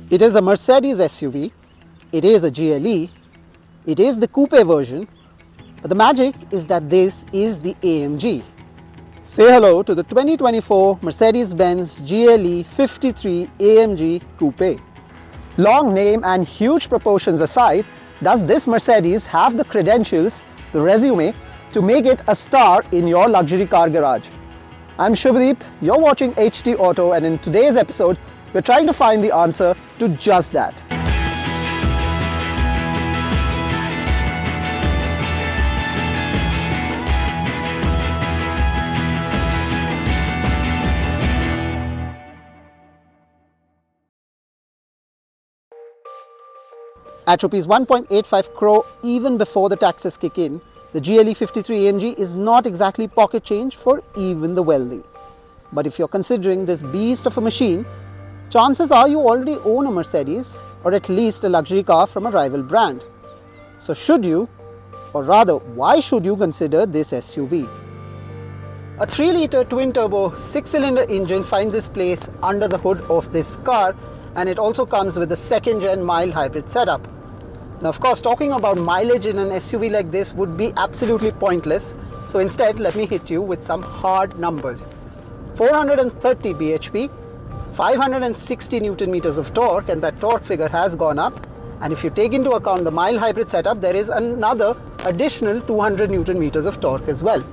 It is a Mercedes SUV, it is a GLE, it is the coupe version, but the magic is that this is the AMG. Say hello to the 2024 Mercedes-Benz GLE 53 AMG Coupe. Long name and huge proportions aside, does this Mercedes have the credentials, the resume, to make it a star in your luxury car garage? I'm Shubhadeep, you're watching HT Auto, and in today's episode, we're trying to find the answer to just that. At Rs 1.85 crore, even before the taxes kick in, the GLE 53 AMG is not exactly pocket change for even the wealthy. But if you're considering this beast of a machine, chances are you already own a Mercedes, or at least a luxury car from a rival brand. So should you, or rather why should you consider this SUV? A 3-litre twin-turbo 6-cylinder engine finds its place under the hood of this car, and it also comes with a second-gen mild hybrid setup. Now, of course, talking about mileage in an SUV like this would be absolutely pointless, so instead let me hit you with some hard numbers. 430 bhp, 560 Newton meters of torque, and that torque figure has gone up, and if you take into account the mild hybrid setup, there is another additional 200 Newton meters of torque as well.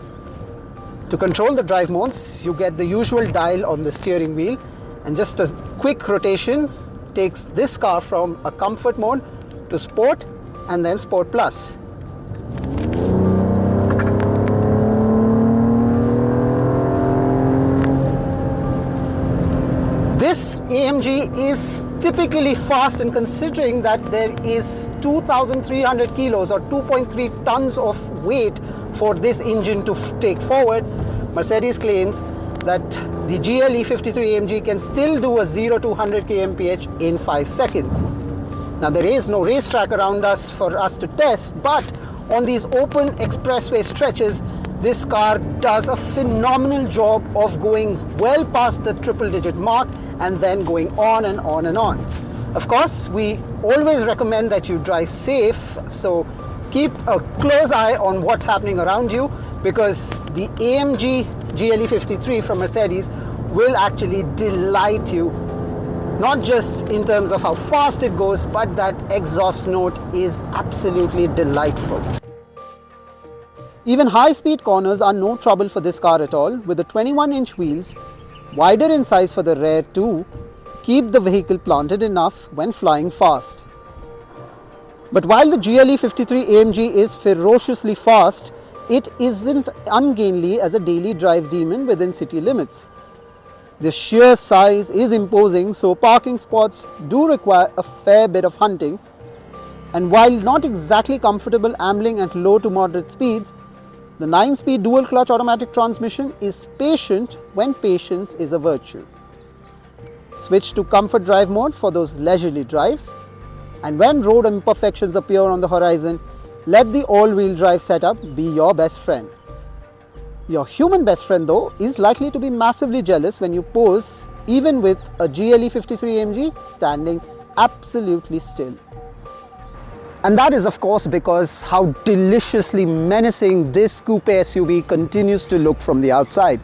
To control the drive modes, you get the usual dial on the steering wheel, and just a quick rotation takes this car from a comfort mode to Sport and then Sport Plus. This AMG is typically fast, and considering that there is 2,300 kilos or 2.3 tons of weight for this engine to take forward, Mercedes claims that the GLE 53 AMG can still do a 0 to 100 kmph in 5 seconds. Now, there is no racetrack around us for us to test, but on these open expressway stretches, this car does a phenomenal job of going well past the triple-digit mark and then going on and on and on. Of course, we always recommend that you drive safe, so keep a close eye on what's happening around you, because the AMG GLE 53 from Mercedes will actually delight you, not just in terms of how fast it goes, but that exhaust note is absolutely delightful. Even high-speed corners are no trouble for this car at all, with the 21-inch wheels, wider in size for the rear too, keep the vehicle planted enough when flying fast. But while the GLE 53 AMG is ferociously fast, it isn't ungainly as a daily drive demon within city limits. The sheer size is imposing, so parking spots do require a fair bit of hunting. And while not exactly comfortable ambling at low to moderate speeds, the 9-speed dual-clutch automatic transmission is patient when patience is a virtue. Switch to comfort drive mode for those leisurely drives, and when road imperfections appear on the horizon, let the all-wheel drive setup be your best friend. Your human best friend, though, is likely to be massively jealous when you pose, even with a GLE 53 AMG standing absolutely still. And that is, of course, because how deliciously menacing this coupe SUV continues to look from the outside.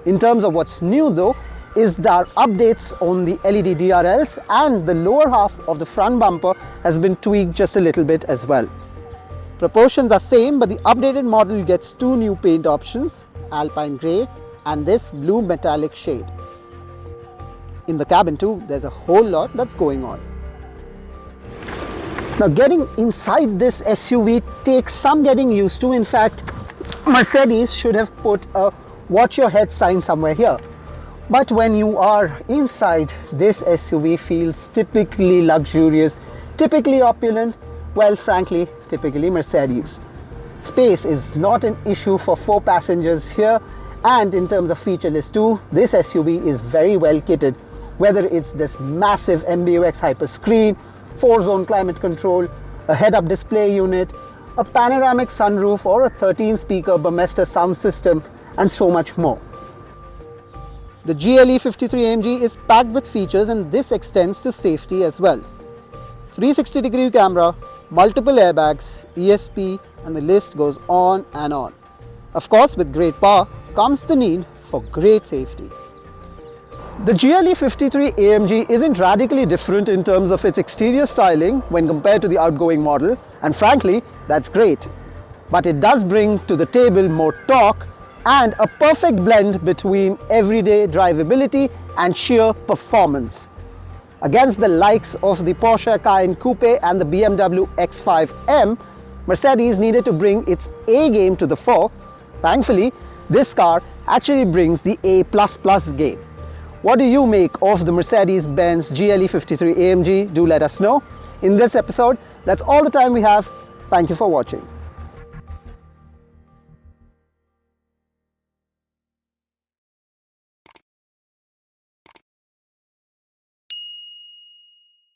In terms of what's new, though, is that updates on the LED DRLs, and the lower half of the front bumper has been tweaked just a little bit as well. Proportions are same, but the updated model gets 2 new paint options, Alpine Grey and this blue metallic shade. In the cabin too, there's a whole lot that's going on. Now, getting inside this SUV takes some getting used to. In fact, Mercedes should have put a watch your head sign somewhere here. But when you are inside, this SUV feels typically luxurious, typically opulent, well, frankly, typically Mercedes. Space is not an issue for 4 passengers here, and in terms of feature list too, this SUV is very well kitted, whether it's this massive MBUX hyper screen, 4-zone climate control, a head-up display unit, a panoramic sunroof, or a 13-speaker Burmester sound system, and so much more. The GLE 53 AMG is packed with features, and this extends to safety as well. 360-degree camera, multiple airbags, ESP, and the list goes on and on. Of course, with great power comes the need for great safety. The GLE 53 AMG isn't radically different in terms of its exterior styling when compared to the outgoing model, and frankly, that's great. But it does bring to the table more torque and a perfect blend between everyday drivability and sheer performance. Against the likes of the Porsche Cayenne Coupe and the BMW X5M, Mercedes needed to bring its A game to the fore. Thankfully, this car actually brings the A++ game. What do you make of the Mercedes-Benz GLE 53 AMG? Do let us know. In this episode, that's all the time we have. Thank you for watching.